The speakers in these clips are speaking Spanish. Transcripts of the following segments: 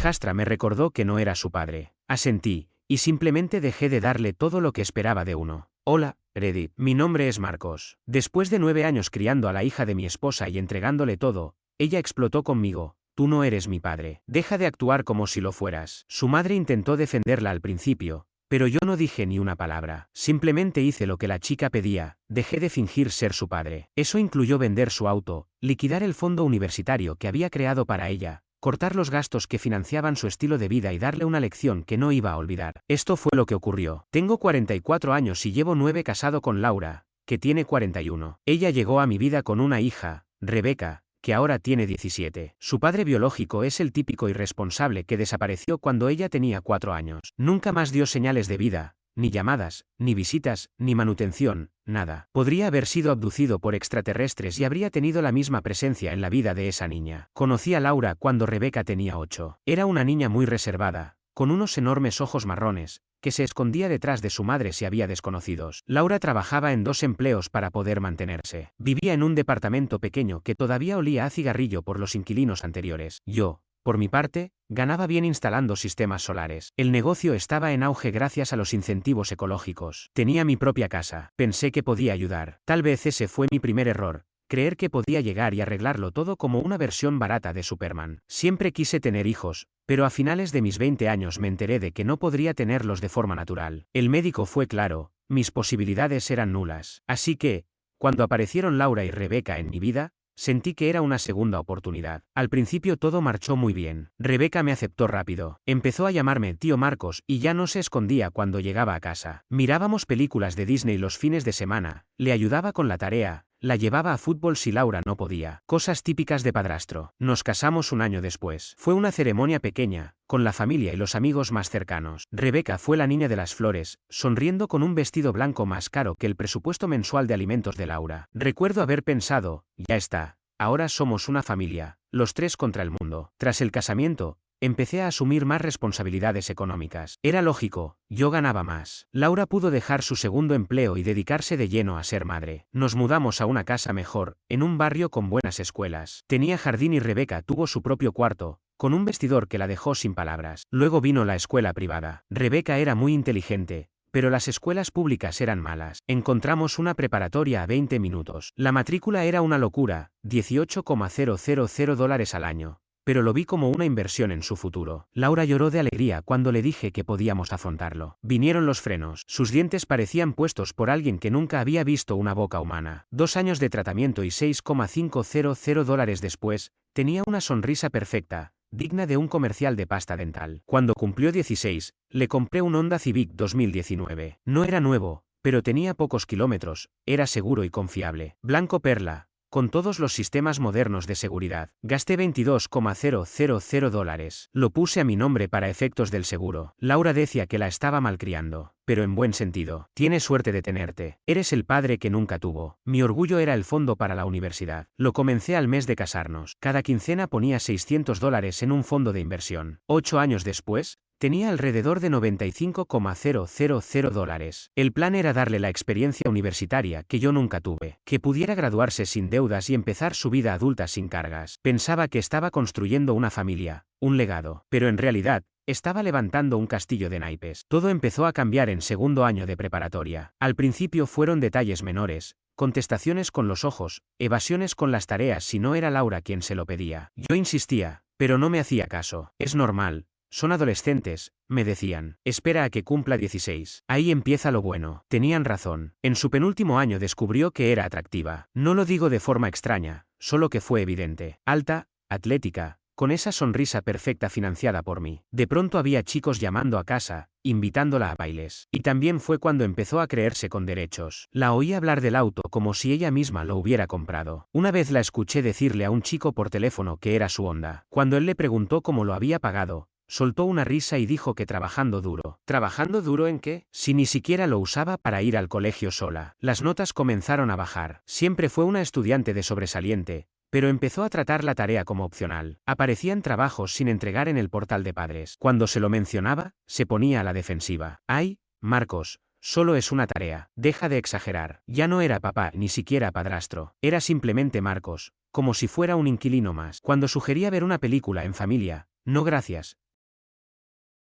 hijastra me recordó que no era su padre. Asentí, y simplemente dejé de darle todo lo que esperaba de uno. Hola, Reddy, mi nombre es Marcos. Después de 9 años criando a la hija de mi esposa y entregándole todo, ella explotó conmigo. Tú no eres mi padre. Deja de actuar como si lo fueras. Su madre intentó defenderla al principio, pero yo no dije ni una palabra. Simplemente hice lo que la chica pedía, dejé de fingir ser su padre. Eso incluyó vender su auto, liquidar el fondo universitario que había creado para ella, cortar los gastos que financiaban su estilo de vida y darle una lección que no iba a olvidar. Esto fue lo que ocurrió. Tengo 44 años y llevo 9 casado con Laura, que tiene 41. Ella llegó a mi vida con una hija, Rebeca, que ahora tiene 17. Su padre biológico es el típico irresponsable que desapareció cuando ella tenía 4 años. Nunca más dio señales de vida, ni llamadas, ni visitas, ni manutención, nada. Podría haber sido abducido por extraterrestres y habría tenido la misma presencia en la vida de esa niña. Conocí a Laura cuando Rebeca tenía 8. Era una niña muy reservada, con unos enormes ojos marrones, que se escondía detrás de su madre si había desconocidos. Laura trabajaba en 2 empleos para poder mantenerse. Vivía en un departamento pequeño que todavía olía a cigarrillo por los inquilinos anteriores. Yo, por mi parte, ganaba bien instalando sistemas solares. El negocio estaba en auge gracias a los incentivos ecológicos. Tenía mi propia casa. Pensé que podía ayudar. Tal vez ese fue mi primer error. Creer que podía llegar y arreglarlo todo como una versión barata de Superman. Siempre quise tener hijos, pero a finales de mis 20 años me enteré de que no podría tenerlos de forma natural. El médico fue claro, mis posibilidades eran nulas. Así que, cuando aparecieron Laura y Rebeca en mi vida, sentí que era una segunda oportunidad. Al principio todo marchó muy bien. Rebeca me aceptó rápido. Empezó a llamarme tío Marcos y ya no se escondía cuando llegaba a casa. Mirábamos películas de Disney los fines de semana, le ayudaba con la tarea, la llevaba a fútbol si Laura no podía. Cosas típicas de padrastro. Nos casamos un año después. Fue una ceremonia pequeña, con la familia y los amigos más cercanos. Rebeca fue la niña de las flores, sonriendo con un vestido blanco más caro que el presupuesto mensual de alimentos de Laura. Recuerdo haber pensado, ya está, ahora somos una familia, los 3 contra el mundo. Tras el casamiento, empecé a asumir más responsabilidades económicas. Era lógico, yo ganaba más. Laura pudo dejar su segundo empleo y dedicarse de lleno a ser madre. Nos mudamos a una casa mejor, en un barrio con buenas escuelas. Tenía jardín y Rebeca tuvo su propio cuarto, con un vestidor que la dejó sin palabras. Luego vino la escuela privada. Rebeca era muy inteligente, pero las escuelas públicas eran malas. Encontramos una preparatoria a 20 minutos. La matrícula era una locura, $18,000 al año. Pero lo vi como una inversión en su futuro. Laura lloró de alegría cuando le dije que podíamos afrontarlo. Vinieron los frenos. Sus dientes parecían puestos por alguien que nunca había visto una boca humana. 2 años de tratamiento y $6,500 después, tenía una sonrisa perfecta, digna de un comercial de pasta dental. Cuando cumplió 16, le compré un Honda Civic 2019. No era nuevo, pero tenía pocos kilómetros, era seguro y confiable. Blanco perla, con todos los sistemas modernos de seguridad. Gasté $22,000. Lo puse a mi nombre para efectos del seguro. Laura decía que la estaba malcriando, pero en buen sentido. Tienes suerte de tenerte. Eres el padre que nunca tuvo. Mi orgullo era el fondo para la universidad. Lo comencé al mes de casarnos. Cada quincena ponía $600 en un fondo de inversión. 8 años después, tenía alrededor de $95,000. El plan era darle la experiencia universitaria que yo nunca tuve, que pudiera graduarse sin deudas y empezar su vida adulta sin cargas. Pensaba que estaba construyendo una familia, un legado, pero en realidad, estaba levantando un castillo de naipes. Todo empezó a cambiar en segundo año de preparatoria. Al principio fueron detalles menores, contestaciones con los ojos, evasiones con las tareas si no era Laura quien se lo pedía. Yo insistía, pero no me hacía caso. Es normal. Son adolescentes, me decían. Espera a que cumpla 16. Ahí empieza lo bueno. Tenían razón. En su penúltimo año descubrió que era atractiva. No lo digo de forma extraña, solo que fue evidente. Alta, atlética, con esa sonrisa perfecta financiada por mí. De pronto había chicos llamando a casa, invitándola a bailes. Y también fue cuando empezó a creerse con derechos. La oí hablar del auto como si ella misma lo hubiera comprado. Una vez la escuché decirle a un chico por teléfono que era su Honda. Cuando él le preguntó cómo lo había pagado, soltó una risa y dijo que trabajando duro. ¿Trabajando duro en qué? Si ni siquiera lo usaba para ir al colegio sola. Las notas comenzaron a bajar. Siempre fue una estudiante de sobresaliente, pero empezó a tratar la tarea como opcional. Aparecían trabajos sin entregar en el portal de padres. Cuando se lo mencionaba, se ponía a la defensiva. ¡Ay, Marcos! Solo es una tarea. Deja de exagerar. Ya no era papá ni siquiera padrastro. Era simplemente Marcos, como si fuera un inquilino más. Cuando sugería ver una película en familia, no gracias,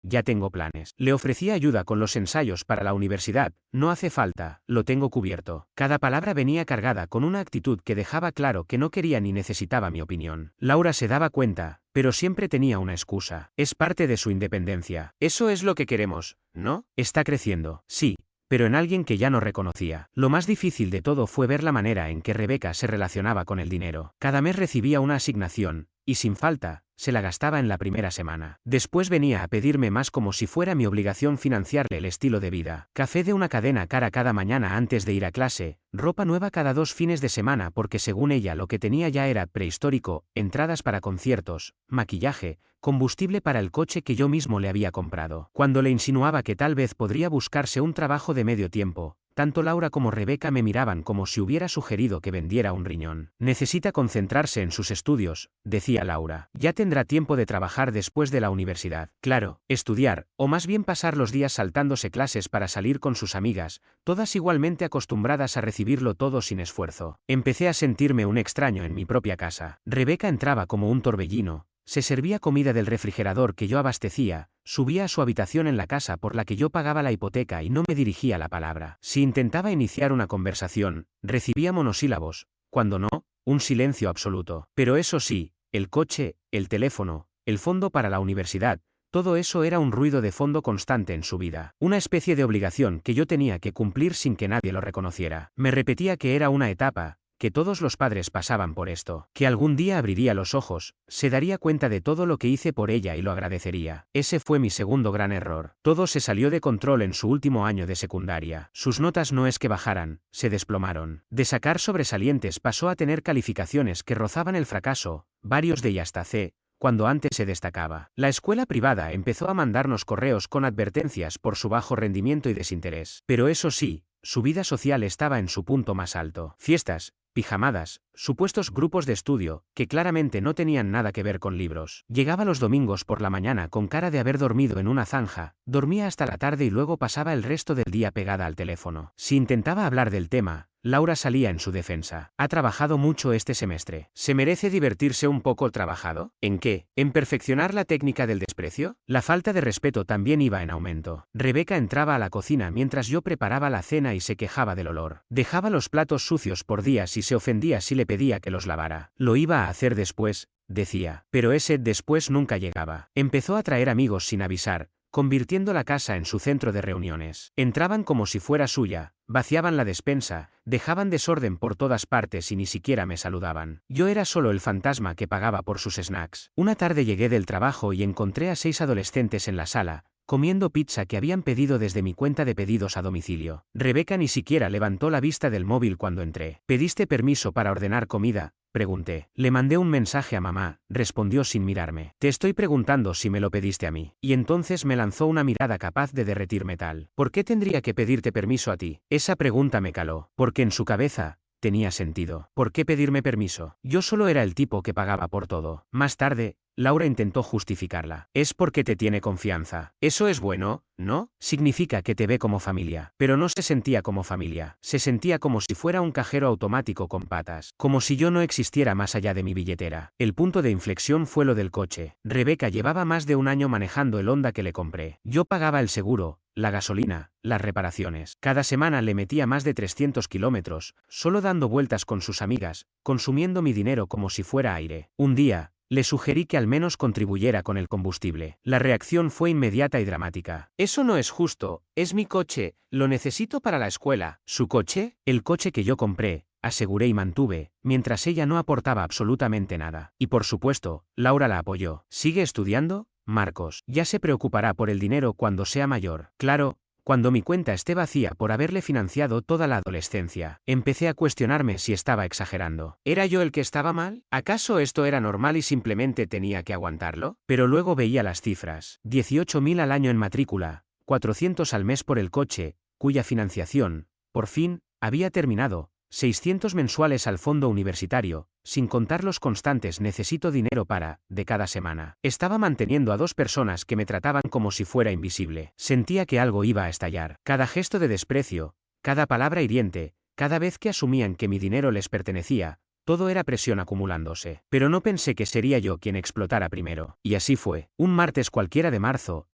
ya tengo planes. Le ofrecía ayuda con los ensayos para la universidad, no hace falta, lo tengo cubierto. Cada palabra venía cargada con una actitud que dejaba claro que no quería ni necesitaba mi opinión. Laura se daba cuenta, pero siempre tenía una excusa. Es parte de su independencia. Eso es lo que queremos, ¿no? Está creciendo, sí, pero en alguien que ya no reconocía. Lo más difícil de todo fue ver la manera en que Rebeca se relacionaba con el dinero. Cada mes recibía una asignación, y sin falta, se la gastaba en la primera semana. Después venía a pedirme más como si fuera mi obligación financiarle el estilo de vida. Café de una cadena cara cada mañana antes de ir a clase, ropa nueva cada 2 fines de semana porque según ella lo que tenía ya era prehistórico, entradas para conciertos, maquillaje, combustible para el coche que yo mismo le había comprado. Cuando le insinuaba que tal vez podría buscarse un trabajo de medio tiempo, tanto Laura como Rebeca me miraban como si hubiera sugerido que vendiera un riñón. Necesita concentrarse en sus estudios, decía Laura. Ya tendrá tiempo de trabajar después de la universidad. Claro, estudiar, o más bien pasar los días saltándose clases para salir con sus amigas, todas igualmente acostumbradas a recibirlo todo sin esfuerzo. Empecé a sentirme un extraño en mi propia casa. Rebeca entraba como un torbellino. Se servía comida del refrigerador que yo abastecía, subía a su habitación en la casa por la que yo pagaba la hipoteca y no me dirigía la palabra. Si intentaba iniciar una conversación, recibía monosílabos, cuando no, un silencio absoluto. Pero eso sí, el coche, el teléfono, el fondo para la universidad, todo eso era un ruido de fondo constante en su vida. Una especie de obligación que yo tenía que cumplir sin que nadie lo reconociera. Me repetía que era una etapa, que todos los padres pasaban por esto, que algún día abriría los ojos, se daría cuenta de todo lo que hice por ella y lo agradecería. Ese fue mi segundo gran error. Todo se salió de control en su último año de secundaria. Sus notas no es que bajaran, se desplomaron. De sacar sobresalientes pasó a tener calificaciones que rozaban el fracaso, varios de ellas hasta C, cuando antes se destacaba. La escuela privada empezó a mandarnos correos con advertencias por su bajo rendimiento y desinterés. Pero eso sí, su vida social estaba en su punto más alto. Fiestas, pijamadas, supuestos grupos de estudio, que claramente no tenían nada que ver con libros. Llegaba los domingos por la mañana con cara de haber dormido en una zanja, dormía hasta la tarde y luego pasaba el resto del día pegada al teléfono. Si intentaba hablar del tema, Laura salía en su defensa. Ha trabajado mucho este semestre. ¿Se merece divertirse un poco trabajado? ¿En qué? ¿En perfeccionar la técnica del desprecio? La falta de respeto también iba en aumento. Rebeca entraba a la cocina mientras yo preparaba la cena y se quejaba del olor. Dejaba los platos sucios por días y se ofendía si le pedía que los lavara. Lo iba a hacer después, decía. Pero ese después nunca llegaba. Empezó a traer amigos sin avisar, convirtiendo la casa en su centro de reuniones. Entraban como si fuera suya, vaciaban la despensa, dejaban desorden por todas partes y ni siquiera me saludaban. Yo era solo el fantasma que pagaba por sus snacks. Una tarde llegué del trabajo y encontré a 6 adolescentes en la sala, comiendo pizza que habían pedido desde mi cuenta de pedidos a domicilio. Rebeca ni siquiera levantó la vista del móvil cuando entré. ¿Pediste permiso para ordenar comida?, pregunté. Le mandé un mensaje a mamá, respondió sin mirarme. Te estoy preguntando si me lo pediste a mí. Y entonces me lanzó una mirada capaz de derretir metal. ¿Por qué tendría que pedirte permiso a ti? Esa pregunta me caló, porque en su cabeza tenía sentido. ¿Por qué pedirme permiso? Yo solo era el tipo que pagaba por todo. Más tarde, Laura intentó justificarla. Es porque te tiene confianza. Eso es bueno, ¿no? Significa que te ve como familia. Pero no se sentía como familia. Se sentía como si fuera un cajero automático con patas. Como si yo no existiera más allá de mi billetera. El punto de inflexión fue lo del coche. Rebeca llevaba más de un año manejando el Honda que le compré. Yo pagaba el seguro, la gasolina, las reparaciones. Cada semana le metía más de 300 kilómetros, solo dando vueltas con sus amigas, consumiendo mi dinero como si fuera aire. Un día, le sugerí que al menos contribuyera con el combustible. La reacción fue inmediata y dramática. Eso no es justo, es mi coche, lo necesito para la escuela. ¿Su coche? El coche que yo compré, aseguré y mantuve, mientras ella no aportaba absolutamente nada. Y por supuesto, Laura la apoyó. ¿Sigue estudiando? Marcos, ya se preocupará por el dinero cuando sea mayor. Claro, cuando mi cuenta esté vacía por haberle financiado toda la adolescencia. Empecé a cuestionarme si estaba exagerando. ¿Era yo el que estaba mal? ¿Acaso esto era normal y simplemente tenía que aguantarlo? Pero luego veía las cifras. 18.000 al año en matrícula, 400 al mes por el coche, cuya financiación, por fin, había terminado. 600 mensuales al fondo universitario, sin contar los constantes necesito dinero para, de cada semana. Estaba manteniendo a 2 personas que me trataban como si fuera invisible. Sentía que algo iba a estallar. Cada gesto de desprecio, cada palabra hiriente, cada vez que asumían que mi dinero les pertenecía, todo era presión acumulándose. Pero no pensé que sería yo quien explotara primero. Y así fue. Un martes cualquiera de marzo,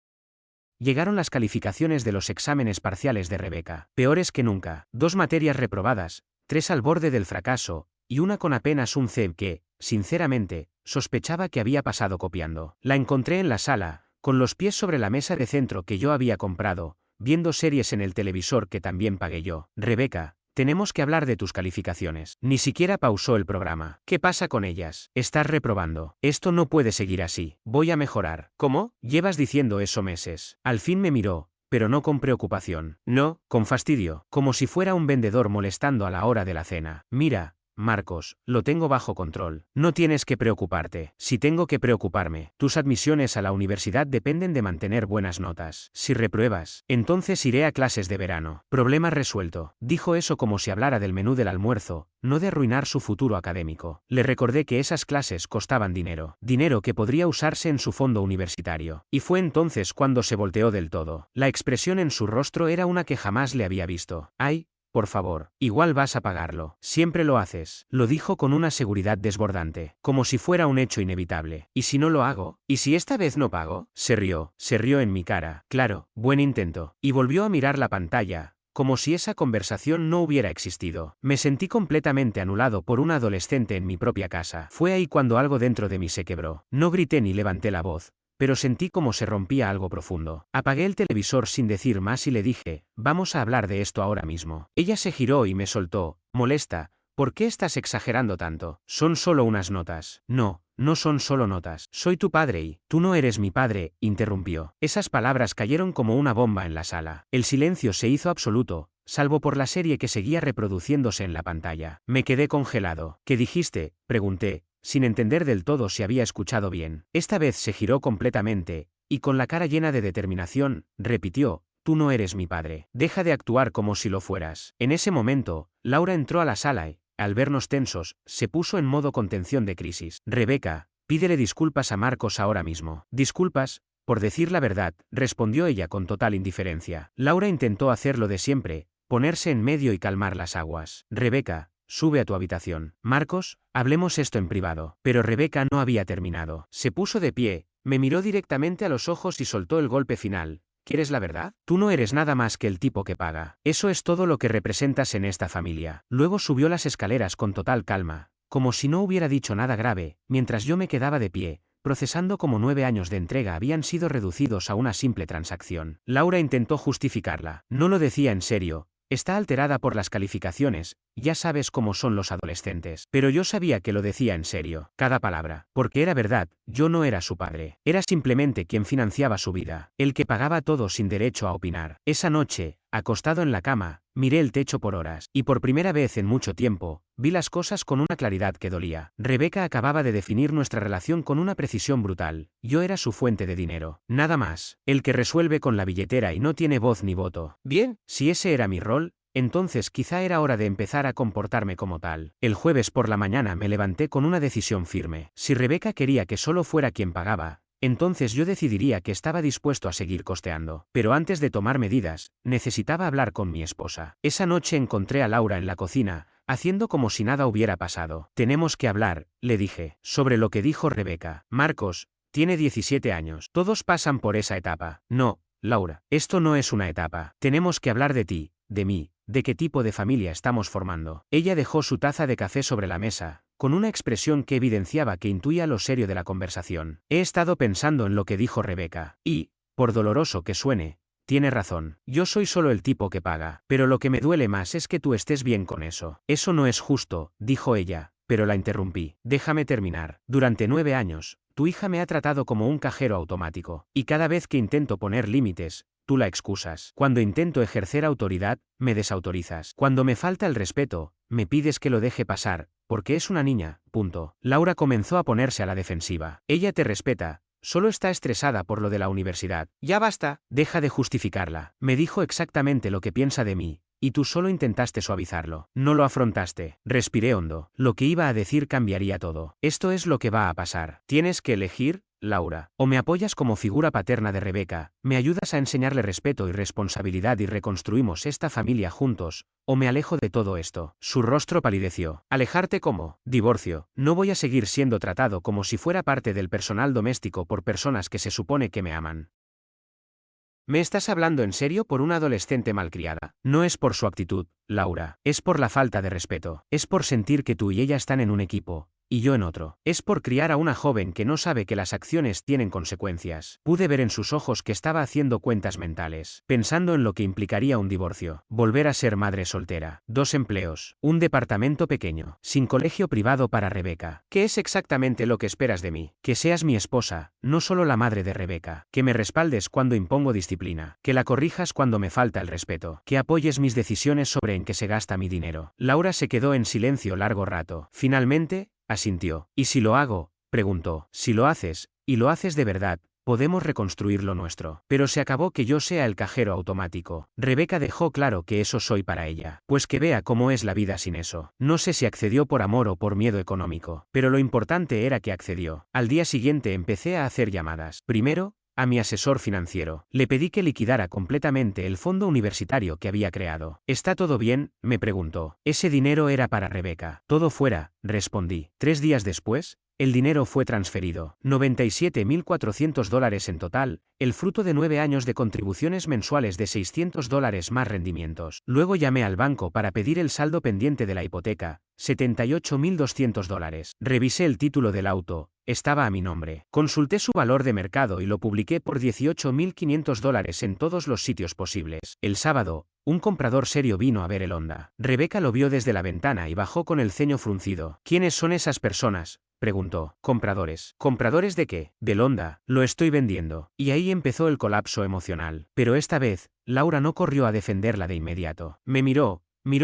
llegaron las calificaciones de los exámenes parciales de Rebeca. Peores que nunca. 2 materias reprobadas, 3 al borde del fracaso, y una con apenas un C que, sinceramente, sospechaba que había pasado copiando. La encontré en la sala, con los pies sobre la mesa de centro que yo había comprado, viendo series en el televisor que también pagué yo. Rebeca, tenemos que hablar de tus calificaciones. Ni siquiera pausó el programa. ¿Qué pasa con ellas? Estás reprobando. Esto no puede seguir así. Voy a mejorar. ¿Cómo? Llevas diciendo eso meses. Al fin me miró, pero no con preocupación. No, con fastidio, como si fuera un vendedor molestando a la hora de la cena. Mira, Marcos, lo tengo bajo control. No tienes que preocuparte. Si tengo que preocuparme, tus admisiones a la universidad dependen de mantener buenas notas. Si repruebas, entonces iré a clases de verano. Problema resuelto. Dijo eso como si hablara del menú del almuerzo, no de arruinar su futuro académico. Le recordé que esas clases costaban dinero. Dinero que podría usarse en su fondo universitario. Y fue entonces cuando se volteó del todo. La expresión en su rostro era una que jamás le había visto. ¡Ay! Por favor, igual vas a pagarlo. Siempre lo haces. Lo dijo con una seguridad desbordante, como si fuera un hecho inevitable. ¿Y si no lo hago? ¿Y si esta vez no pago? Se rió en mi cara. Claro, buen intento. Y volvió a mirar la pantalla, como si esa conversación no hubiera existido. Me sentí completamente anulado por un adolescente en mi propia casa. Fue ahí cuando algo dentro de mí se quebró. No grité ni levanté la voz, pero sentí como se rompía algo profundo. Apagué el televisor sin decir más y le dije, vamos a hablar de esto ahora mismo. Ella se giró y me soltó, molesta, ¿por qué estás exagerando tanto? Son solo unas notas. No, no son solo notas. Soy tu padre y, tú no eres mi padre, interrumpió. Esas palabras cayeron como una bomba en la sala. El silencio se hizo absoluto, salvo por la serie que seguía reproduciéndose en la pantalla. Me quedé congelado. ¿Qué dijiste? Pregunté, sin entender del todo si había escuchado bien. Esta vez se giró completamente, y con la cara llena de determinación, repitió, tú no eres mi padre. Deja de actuar como si lo fueras. En ese momento, Laura entró a la sala y, al vernos tensos, se puso en modo contención de crisis. Rebeca, pídele disculpas a Marcos ahora mismo. Disculpas, por decir la verdad, respondió ella con total indiferencia. Laura intentó hacer lo de siempre, ponerse en medio y calmar las aguas. Rebeca, sube a tu habitación. Marcos, hablemos esto en privado. Pero Rebeca no había terminado. Se puso de pie, me miró directamente a los ojos y soltó el golpe final. ¿Quieres la verdad? Tú no eres nada más que el tipo que paga. Eso es todo lo que representas en esta familia. Luego subió las escaleras con total calma, como si no hubiera dicho nada grave, mientras yo me quedaba de pie, procesando cómo 9 años de entrega habían sido reducidos a una simple transacción. Laura intentó justificarla. No lo decía en serio. Está alterada por las calificaciones, ya sabes cómo son los adolescentes. Pero yo sabía que lo decía en serio, cada palabra, porque era verdad, yo no era su padre. Era simplemente quien financiaba su vida, el que pagaba todo sin derecho a opinar. Esa noche, acostado en la cama, miré el techo por horas, y por primera vez en mucho tiempo, vi las cosas con una claridad que dolía. Rebeca acababa de definir nuestra relación con una precisión brutal. Yo era su fuente de dinero. Nada más. El que resuelve con la billetera y no tiene voz ni voto. Bien, si ese era mi rol, entonces quizá era hora de empezar a comportarme como tal. El jueves por la mañana me levanté con una decisión firme. Si Rebeca quería que solo fuera quien pagaba, entonces yo decidiría que estaba dispuesto a seguir costeando. Pero antes de tomar medidas, necesitaba hablar con mi esposa. Esa noche encontré a Laura en la cocina, haciendo como si nada hubiera pasado. Tenemos que hablar, le dije, sobre lo que dijo Rebeca. Marcos, tiene 17 años. Todos pasan por esa etapa. No, Laura, esto no es una etapa. Tenemos que hablar de ti, de mí, de qué tipo de familia estamos formando. Ella dejó su taza de café sobre la mesa, con una expresión que evidenciaba que intuía lo serio de la conversación. He estado pensando en lo que dijo Rebeca, y, por doloroso que suene, tiene razón. Yo soy solo el tipo que paga, pero lo que me duele más es que tú estés bien con eso. Eso no es justo, dijo ella, pero la interrumpí. Déjame terminar. Durante 9 años, tu hija me ha tratado como un cajero automático, y cada vez que intento poner límites, tú la excusas. Cuando intento ejercer autoridad, me desautorizas. Cuando me falta el respeto, me pides que lo deje pasar, porque es una niña, punto. Laura comenzó a ponerse a la defensiva. Ella te respeta, solo está estresada por lo de la universidad. Ya basta, deja de justificarla. Me dijo exactamente lo que piensa de mí, y tú solo intentaste suavizarlo. No lo afrontaste. Respiré hondo. Lo que iba a decir cambiaría todo. Esto es lo que va a pasar. Tienes que elegir, Laura, o me apoyas como figura paterna de Rebeca, me ayudas a enseñarle respeto y responsabilidad y reconstruimos esta familia juntos, o me alejo de todo esto. Su rostro palideció. ¿Alejarte cómo? Divorcio. No voy a seguir siendo tratado como si fuera parte del personal doméstico por personas que se supone que me aman. ¿Me estás hablando en serio por una adolescente malcriada? No es por su actitud, Laura. Es por la falta de respeto. Es por sentir que tú y ella están en un equipo y yo en otro. Es por criar a una joven que no sabe que las acciones tienen consecuencias. Pude ver en sus ojos que estaba haciendo cuentas mentales, pensando en lo que implicaría un divorcio, volver a ser madre soltera, 2 empleos, un departamento pequeño, sin colegio privado para Rebeca. ¿Qué es exactamente lo que esperas de mí? Que seas mi esposa, no solo la madre de Rebeca, que me respaldes cuando impongo disciplina, que la corrijas cuando me falta el respeto, que apoyes mis decisiones sobre en qué se gasta mi dinero. Laura se quedó en silencio largo rato. Finalmente, asintió. ¿Y si lo hago? Preguntó. Si lo haces, y lo haces de verdad, podemos reconstruir lo nuestro. Pero se acabó que yo sea el cajero automático. Rebeca dejó claro que eso soy para ella. Pues que vea cómo es la vida sin eso. No sé si accedió por amor o por miedo económico. Pero lo importante era que accedió. Al día siguiente empecé a hacer llamadas. Primero, a mi asesor financiero. Le pedí que liquidara completamente el fondo universitario que había creado. ¿Está todo bien?, me preguntó. Ese dinero era para Rebeca. Todo fuera, respondí. 3 días después, el dinero fue transferido. $97.400 en total, el fruto de 9 años de contribuciones mensuales de $600 más rendimientos. Luego llamé al banco para pedir el saldo pendiente de la hipoteca, $78.200. Revisé el título del auto. Estaba a mi nombre. Consulté su valor de mercado y lo publiqué por $18.500 en todos los sitios posibles. El sábado, un comprador serio vino a ver el Honda. Rebeca lo vio desde la ventana y bajó con el ceño fruncido. ¿Quiénes son esas personas?, preguntó. Compradores. ¿Compradores de qué? Del Honda. Lo estoy vendiendo. Y ahí empezó el colapso emocional. Pero esta vez, Laura no corrió a defenderla de inmediato. Me miró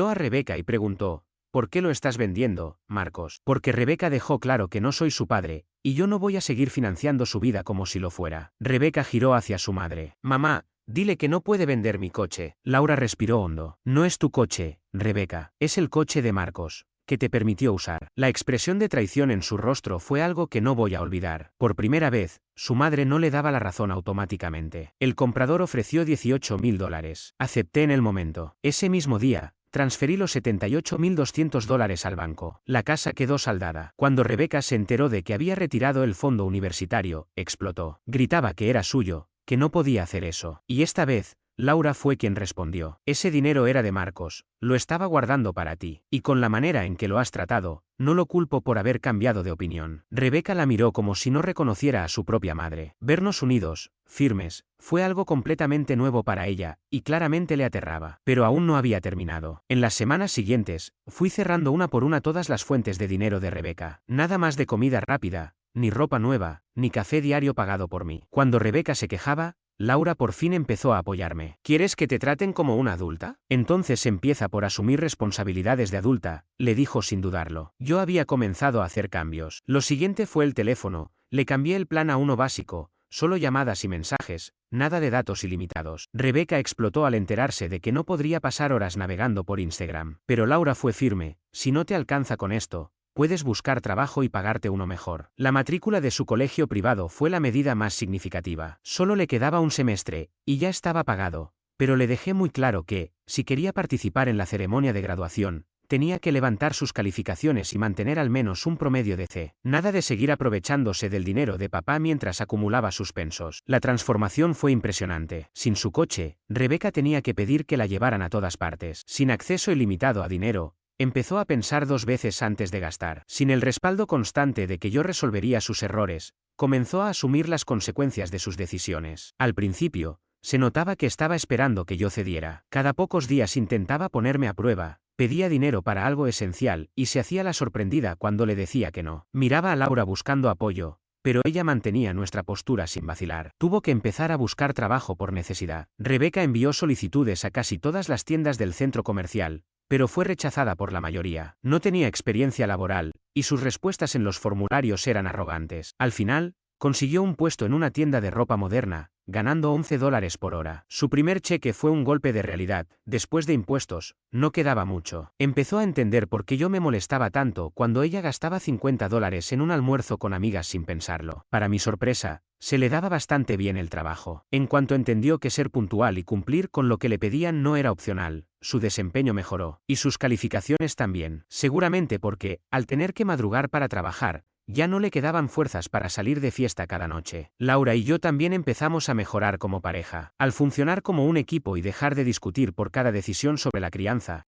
a Rebeca y preguntó: ¿por qué lo estás vendiendo, Marcos? Porque Rebeca dejó claro que no soy su padre, y yo no voy a seguir financiando su vida como si lo fuera. Rebeca giró hacia su madre. Mamá, dile que no puede vender mi coche. Laura respiró hondo. No es tu coche, Rebeca, es el coche de Marcos, que te permitió usar. La expresión de traición en su rostro fue algo que no voy a olvidar. Por primera vez, su madre no le daba la razón automáticamente. El comprador ofreció $18.000. Acepté en el momento. Ese mismo día, transferí los $78.200 al banco. La casa quedó saldada. Cuando Rebeca se enteró de que había retirado el fondo universitario, explotó. Gritaba que era suyo, que no podía hacer eso. Y esta vez, Laura fue quien respondió. Ese dinero era de Marcos, lo estaba guardando para ti. Y con la manera en que lo has tratado, no lo culpo por haber cambiado de opinión. Rebeca la miró como si no reconociera a su propia madre. Vernos unidos, firmes, fue algo completamente nuevo para ella, y claramente le aterraba. Pero aún no había terminado. En las semanas siguientes, fui cerrando una por una todas las fuentes de dinero de Rebeca. Nada más de comida rápida, ni ropa nueva, ni café diario pagado por mí. Cuando Rebeca se quejaba, Laura por fin empezó a apoyarme. ¿Quieres que te traten como una adulta? Entonces empieza por asumir responsabilidades de adulta, le dijo sin dudarlo. Yo había comenzado a hacer cambios. Lo siguiente fue el teléfono. Le cambié el plan a uno básico, solo llamadas y mensajes, nada de datos ilimitados. Rebeca explotó al enterarse de que no podría pasar horas navegando por Instagram. Pero Laura fue firme: si no te alcanza con esto, puedes buscar trabajo y pagarte uno mejor. La matrícula de su colegio privado fue la medida más significativa. Solo le quedaba un semestre, y ya estaba pagado, pero le dejé muy claro que, si quería participar en la ceremonia de graduación, tenía que levantar sus calificaciones y mantener al menos un promedio de C. Nada de seguir aprovechándose del dinero de papá mientras acumulaba suspensos. La transformación fue impresionante. Sin su coche, Rebeca tenía que pedir que la llevaran a todas partes. Sin acceso ilimitado a dinero, empezó a pensar 2 veces antes de gastar. Sin el respaldo constante de que yo resolvería sus errores, comenzó a asumir las consecuencias de sus decisiones. Al principio, se notaba que estaba esperando que yo cediera. Cada pocos días intentaba ponerme a prueba, pedía dinero para algo esencial, y se hacía la sorprendida cuando le decía que no. Miraba a Laura buscando apoyo, pero ella mantenía nuestra postura sin vacilar. Tuvo que empezar a buscar trabajo por necesidad. Rebeca envió solicitudes a casi todas las tiendas del centro comercial, pero fue rechazada por la mayoría. No tenía experiencia laboral, y sus respuestas en los formularios eran arrogantes. Al final, consiguió un puesto en una tienda de ropa moderna, ganando $11 por hora. Su primer cheque fue un golpe de realidad. Después de impuestos, no quedaba mucho. Empezó a entender por qué yo me molestaba tanto cuando ella gastaba $50 en un almuerzo con amigas sin pensarlo. Para mi sorpresa, se le daba bastante bien el trabajo. En cuanto entendió que ser puntual y cumplir con lo que le pedían no era opcional, su desempeño mejoró, y sus calificaciones también. Seguramente porque, al tener que madrugar para trabajar, Ya no le quedaban fuerzas para salir de fiesta cada noche. Laura y yo también empezamos a mejorar como pareja. Al funcionar como un equipo y dejar de discutir por cada decisión sobre la crianza,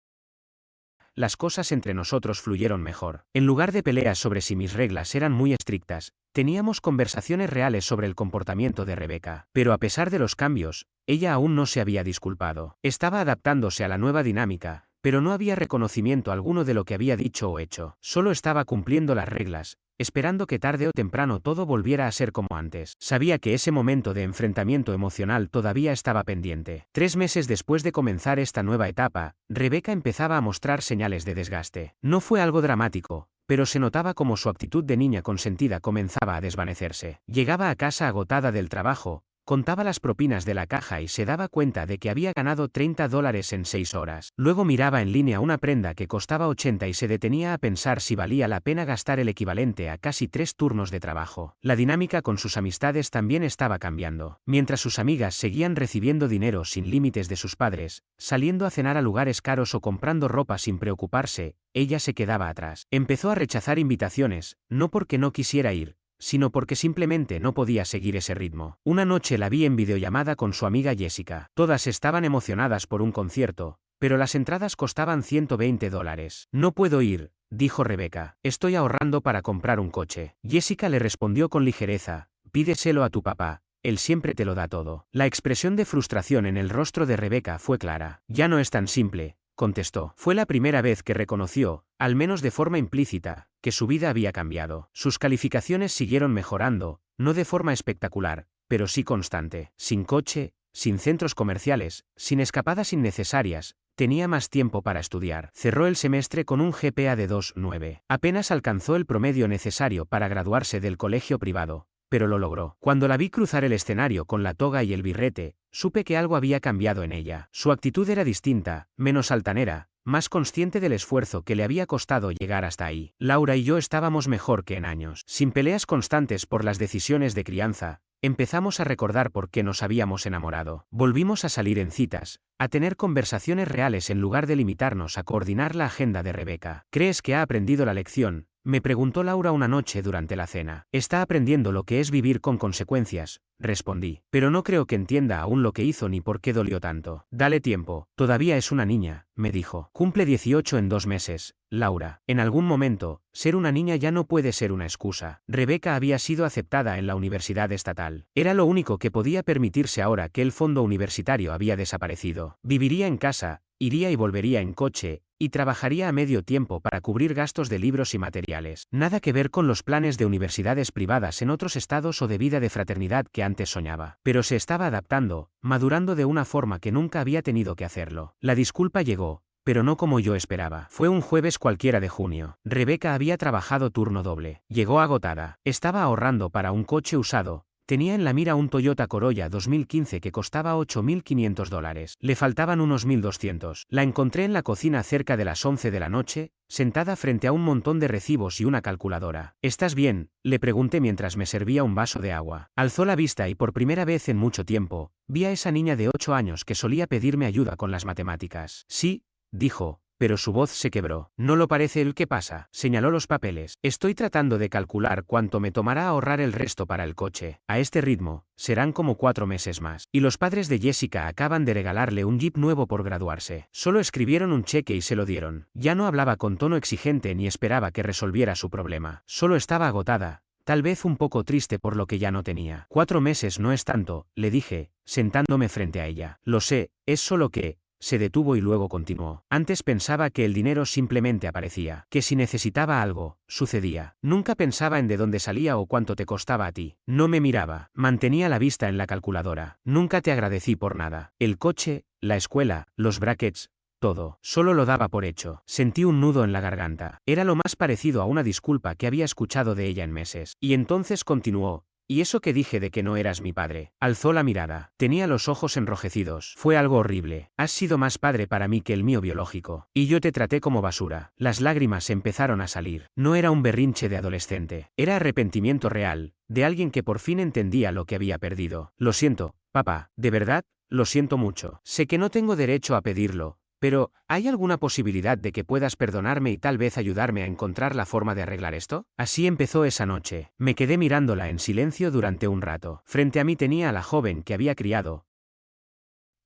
las cosas entre nosotros fluyeron mejor. En lugar de peleas sobre si mis reglas eran muy estrictas, teníamos conversaciones reales sobre el comportamiento de Rebeca. Pero a pesar de los cambios, ella aún no se había disculpado. Estaba adaptándose a la nueva dinámica, pero no había reconocimiento alguno de lo que había dicho o hecho. Solo estaba cumpliendo las reglas, esperando que tarde o temprano todo volviera a ser como antes. Sabía que ese momento de enfrentamiento emocional todavía estaba pendiente. 3 meses después de comenzar esta nueva etapa, Rebeca empezaba a mostrar señales de desgaste. No fue algo dramático, pero se notaba como su actitud de niña consentida comenzaba a desvanecerse. Llegaba a casa agotada del trabajo, contaba las propinas de la caja y se daba cuenta de que había ganado $30 en 6 horas. Luego miraba en línea una prenda que costaba 80 y se detenía a pensar si valía la pena gastar el equivalente a casi 3 turnos de trabajo. La dinámica con sus amistades también estaba cambiando. Mientras sus amigas seguían recibiendo dinero sin límites de sus padres, saliendo a cenar a lugares caros o comprando ropa sin preocuparse, ella se quedaba atrás. Empezó a rechazar invitaciones, no porque no quisiera ir, sino porque simplemente no podía seguir ese ritmo. Una noche la vi en videollamada con su amiga Jessica. Todas estaban emocionadas por un concierto, pero las entradas costaban $120. No puedo ir, dijo Rebeca. Estoy ahorrando para comprar un coche. Jessica le respondió con ligereza, pídeselo a tu papá. Él siempre te lo da todo. La expresión de frustración en el rostro de Rebeca fue clara. Ya no es tan simple, contestó. Fue la primera vez que reconoció, al menos de forma implícita, que su vida había cambiado. Sus calificaciones siguieron mejorando, no de forma espectacular, pero sí constante. Sin coche, sin centros comerciales, sin escapadas innecesarias, tenía más tiempo para estudiar. Cerró el semestre con un GPA de 2,9. Apenas alcanzó el promedio necesario para graduarse del colegio privado, pero lo logró. Cuando la vi cruzar el escenario con la toga y el birrete, supe que algo había cambiado en ella. Su actitud era distinta, menos altanera, más consciente del esfuerzo que le había costado llegar hasta ahí. Laura y yo estábamos mejor que en años. Sin peleas constantes por las decisiones de crianza, empezamos a recordar por qué nos habíamos enamorado. Volvimos a salir en citas, a tener conversaciones reales en lugar de limitarnos a coordinar la agenda de Rebeca. ¿Crees que ha aprendido la lección?, me preguntó Laura una noche durante la cena. Está aprendiendo lo que es vivir con consecuencias, respondí. Pero no creo que entienda aún lo que hizo ni por qué dolió tanto. Dale tiempo, todavía es una niña, me dijo. Cumple 18 en 2 meses, Laura. En algún momento, ser una niña ya no puede ser una excusa. Rebeca había sido aceptada en la universidad estatal. Era lo único que podía permitirse ahora que el fondo universitario había desaparecido. Viviría en casa, iría y volvería en coche, y trabajaría a medio tiempo para cubrir gastos de libros y materiales. Nada que ver con los planes de universidades privadas en otros estados o de vida de fraternidad que antes soñaba. Pero se estaba adaptando, madurando de una forma que nunca había tenido que hacerlo. La disculpa llegó, pero no como yo esperaba. Fue un jueves cualquiera de junio. Rebeca había trabajado turno doble. Llegó agotada. Estaba ahorrando para un coche usado. Tenía en la mira un Toyota Corolla 2015 que costaba $8.500. Le faltaban unos 1.200. La encontré en la cocina cerca de las 11 de la noche, sentada frente a un montón de recibos y una calculadora. ¿Estás bien?, le pregunté mientras me servía un vaso de agua. Alzó la vista y por primera vez en mucho tiempo, vi a esa niña de 8 años que solía pedirme ayuda con las matemáticas. Sí, dijo, pero su voz se quebró. ¿No lo parece? ¿El qué pasa? Señaló los papeles. Estoy tratando de calcular cuánto me tomará ahorrar el resto para el coche. A este ritmo, serán como 4 meses más. Y los padres de Jessica acaban de regalarle un Jeep nuevo por graduarse. Solo escribieron un cheque y se lo dieron. Ya no hablaba con tono exigente ni esperaba que resolviera su problema. Solo estaba agotada, tal vez un poco triste por lo que ya no tenía. 4 meses no es tanto, le dije, sentándome frente a ella. Lo sé, es solo que... Se detuvo y luego continuó. Antes pensaba que el dinero simplemente aparecía, que si necesitaba algo, sucedía. Nunca pensaba en de dónde salía o cuánto te costaba a ti. No me miraba, mantenía la vista en la calculadora. Nunca te agradecí por nada. El coche, la escuela, los brackets, todo. Solo lo daba por hecho. Sentí un nudo en la garganta. Era lo más parecido a una disculpa que había escuchado de ella en meses. Y entonces continuó. ¿Y eso que dije de que no eras mi padre? Alzó la mirada. Tenía los ojos enrojecidos. Fue algo horrible. Has sido más padre para mí que el mío biológico. Y yo te traté como basura. Las lágrimas empezaron a salir. No era un berrinche de adolescente. Era arrepentimiento real, de alguien que por fin entendía lo que había perdido. Lo siento, papá, de verdad, lo siento mucho. Sé que no tengo derecho a pedirlo, Pero, ¿hay alguna posibilidad de que puedas perdonarme y tal vez ayudarme a encontrar la forma de arreglar esto? Así empezó esa noche. Me quedé mirándola en silencio durante un rato. Frente a mí tenía a la joven que había criado,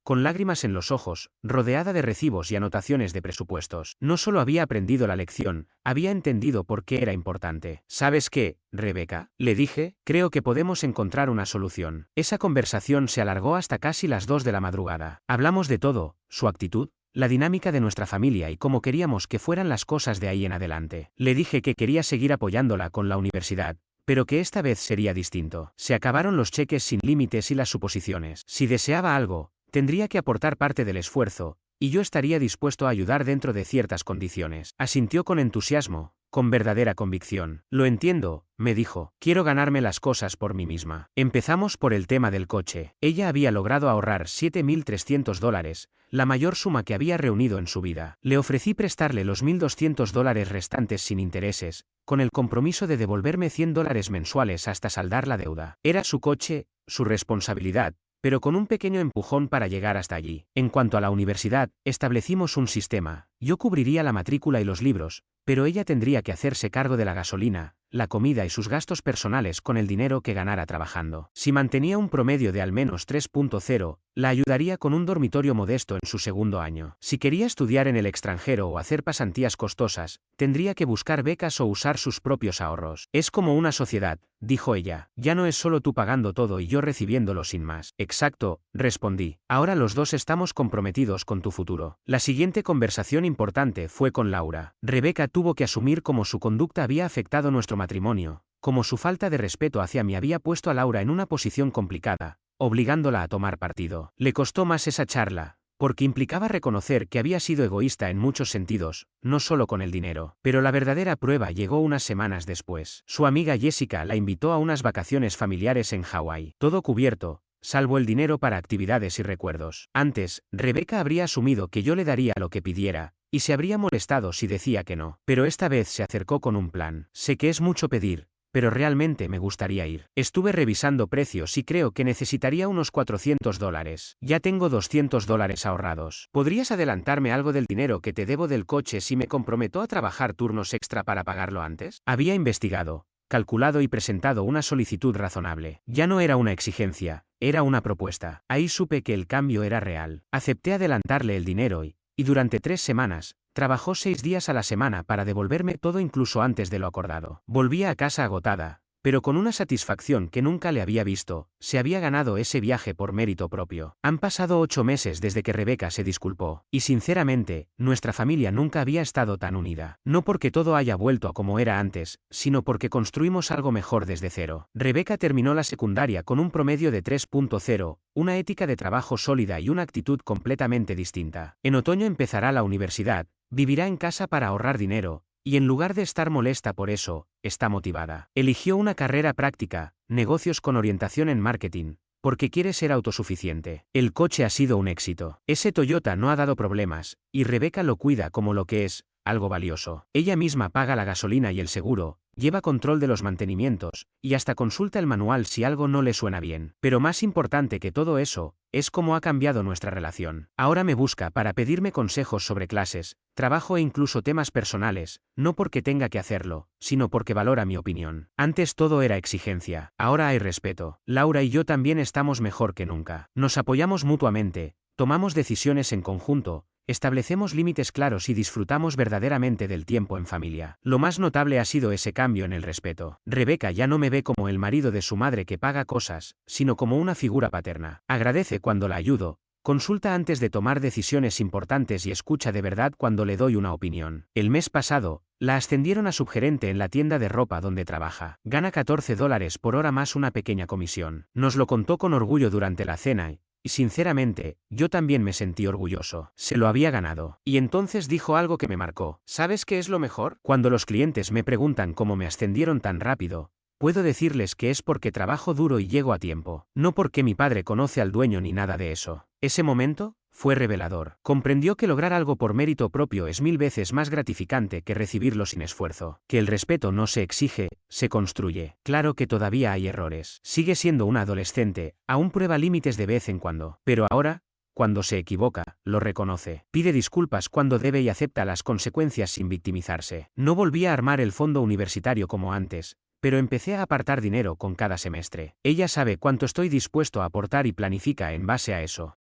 con lágrimas en los ojos, rodeada de recibos y anotaciones de presupuestos. No solo había aprendido la lección, había entendido por qué era importante. ¿Sabes qué, Rebeca? Le dije, creo que podemos encontrar una solución. Esa conversación se alargó hasta casi las 2 de la madrugada. Hablamos de todo, su actitud, la dinámica de nuestra familia y cómo queríamos que fueran las cosas de ahí en adelante. Le dije que quería seguir apoyándola con la universidad, pero que esta vez sería distinto. Se acabaron los cheques sin límites y las suposiciones. Si deseaba algo, tendría que aportar parte del esfuerzo, y yo estaría dispuesto a ayudar dentro de ciertas condiciones. Asintió con entusiasmo, con verdadera convicción. Lo entiendo, me dijo, quiero ganarme las cosas por mí misma. Empezamos por el tema del coche. Ella había logrado ahorrar $7.300, la mayor suma que había reunido en su vida. Le ofrecí prestarle los $1.200 restantes sin intereses, con el compromiso de devolverme $100 mensuales hasta saldar la deuda. Era su coche, su responsabilidad, pero con un pequeño empujón para llegar hasta allí. En cuanto a la universidad, establecimos un sistema. Yo cubriría la matrícula y los libros, pero ella tendría que hacerse cargo de la gasolina, la comida y sus gastos personales con el dinero que ganara trabajando. Si mantenía un promedio de al menos 3.0, la ayudaría con un dormitorio modesto en su segundo año. Si quería estudiar en el extranjero o hacer pasantías costosas, tendría que buscar becas o usar sus propios ahorros. Es como una sociedad, dijo ella. Ya no es solo tú pagando todo y yo recibiéndolo sin más. Exacto, respondí. Ahora los dos estamos comprometidos con tu futuro. La siguiente conversación importante fue con Laura. Rebeca tuvo que asumir cómo su conducta había afectado nuestro matrimonio, como su falta de respeto hacia mí había puesto a Laura en una posición complicada, obligándola a tomar partido. Le costó más esa charla, porque implicaba reconocer que había sido egoísta en muchos sentidos, no solo con el dinero. Pero la verdadera prueba llegó unas semanas después. Su amiga Jessica la invitó a unas vacaciones familiares en Hawái. Todo cubierto, salvo el dinero para actividades y recuerdos. Antes, Rebeca habría asumido que yo le daría lo que pidiera, y se habría molestado si decía que no. Pero esta vez se acercó con un plan. Sé que es mucho pedir, pero realmente me gustaría ir. Estuve revisando precios y creo que necesitaría unos $400. Ya tengo $200 ahorrados. ¿Podrías adelantarme algo del dinero que te debo del coche si me comprometo a trabajar turnos extra para pagarlo antes? Había investigado, calculado y presentado una solicitud razonable. Ya no era una exigencia, era una propuesta. Ahí supe que el cambio era real. Acepté adelantarle el dinero y durante 3 semanas, trabajó 6 días a la semana para devolverme todo incluso antes de lo acordado. Volvía a casa agotada, pero con una satisfacción que nunca le había visto. Se había ganado ese viaje por mérito propio. Han pasado 8 meses desde que Rebeca se disculpó, y sinceramente, nuestra familia nunca había estado tan unida. No porque todo haya vuelto a como era antes, sino porque construimos algo mejor desde cero. Rebeca terminó la secundaria con un promedio de 3.0, una ética de trabajo sólida y una actitud completamente distinta. En otoño empezará la universidad, vivirá en casa para ahorrar dinero, y en lugar de estar molesta por eso, está motivada. Eligió una carrera práctica, negocios con orientación en marketing, porque quiere ser autosuficiente. El coche ha sido un éxito. Ese Toyota no ha dado problemas, y Rebeca lo cuida como lo que es, algo valioso. Ella misma paga la gasolina y el seguro, lleva control de los mantenimientos, y hasta consulta el manual si algo no le suena bien. Pero más importante que todo eso, es cómo ha cambiado nuestra relación. Ahora me busca para pedirme consejos sobre clases, trabajo e incluso temas personales, no porque tenga que hacerlo, sino porque valora mi opinión. Antes todo era exigencia, ahora hay respeto. Laura y yo también estamos mejor que nunca. Nos apoyamos mutuamente, tomamos decisiones en conjunto, establecemos límites claros y disfrutamos verdaderamente del tiempo en familia. Lo más notable ha sido ese cambio en el respeto. Rebeca ya no me ve como el marido de su madre que paga cosas, sino como una figura paterna. Agradece cuando la ayudo, consulta antes de tomar decisiones importantes y escucha de verdad cuando le doy una opinión. El mes pasado, la ascendieron a subgerente en la tienda de ropa donde trabaja. Gana $14 por hora más una pequeña comisión. Nos lo contó con orgullo durante la cena y sinceramente, yo también me sentí orgulloso. Se lo había ganado. Y entonces dijo algo que me marcó. ¿Sabes qué es lo mejor? Cuando los clientes me preguntan cómo me ascendieron tan rápido, puedo decirles que es porque trabajo duro y llego a tiempo. No porque mi padre conoce al dueño ni nada de eso. Ese momento fue revelador. Comprendió que lograr algo por mérito propio es 1000 veces más gratificante que recibirlo sin esfuerzo. Que el respeto no se exige, se construye. Claro que todavía hay errores. Sigue siendo una adolescente, aún prueba límites de vez en cuando. Pero ahora, Cuando se equivoca, lo reconoce. Pide disculpas cuando debe y acepta las consecuencias sin victimizarse. No volví a armar el fondo universitario como antes, pero empecé a apartar dinero con cada semestre. Ella sabe cuánto estoy dispuesto a aportar y planifica en base a eso.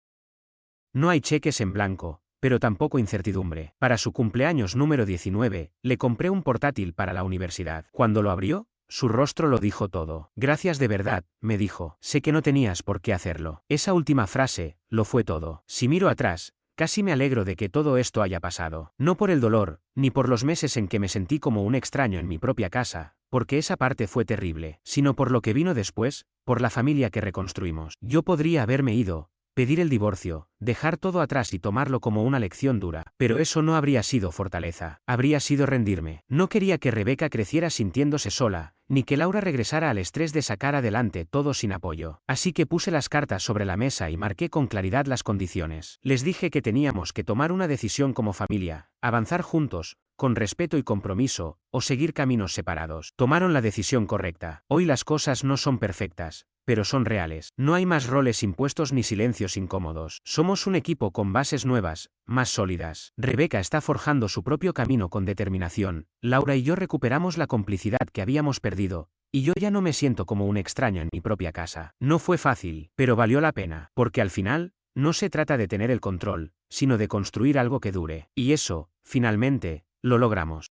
No hay cheques en blanco, pero tampoco incertidumbre. Para su cumpleaños número 19, le compré un portátil para la universidad. Cuando lo abrió, su rostro lo dijo todo. Gracias de verdad, me dijo. Sé que no tenías por qué hacerlo. Esa última frase, lo fue todo. Si miro atrás, casi me alegro de que todo esto haya pasado. No por el dolor, ni por los meses en que me sentí como un extraño en mi propia casa, porque esa parte fue terrible, sino por lo que vino después, por la familia que reconstruimos. Yo podría haberme ido, pedir el divorcio, dejar todo atrás y tomarlo como una lección dura, pero eso no habría sido fortaleza, habría sido rendirme. No quería que Rebeca creciera sintiéndose sola, ni que Laura regresara al estrés de sacar adelante todo sin apoyo. Así que puse las cartas sobre la mesa y marqué con claridad las condiciones. Les dije que teníamos que tomar una decisión como familia, avanzar juntos, con respeto y compromiso, o seguir caminos separados. Tomaron la decisión correcta. Hoy las cosas no son perfectas, pero son reales. No hay más roles impuestos ni silencios incómodos. Somos un equipo con bases nuevas, más sólidas. Rebeca está forjando su propio camino con determinación. Laura y yo recuperamos la complicidad que habíamos perdido, y yo ya no me siento como un extraño en mi propia casa. No fue fácil, pero valió la pena, porque al final, no se trata de tener el control, sino de construir algo que dure. Y eso, finalmente, lo logramos.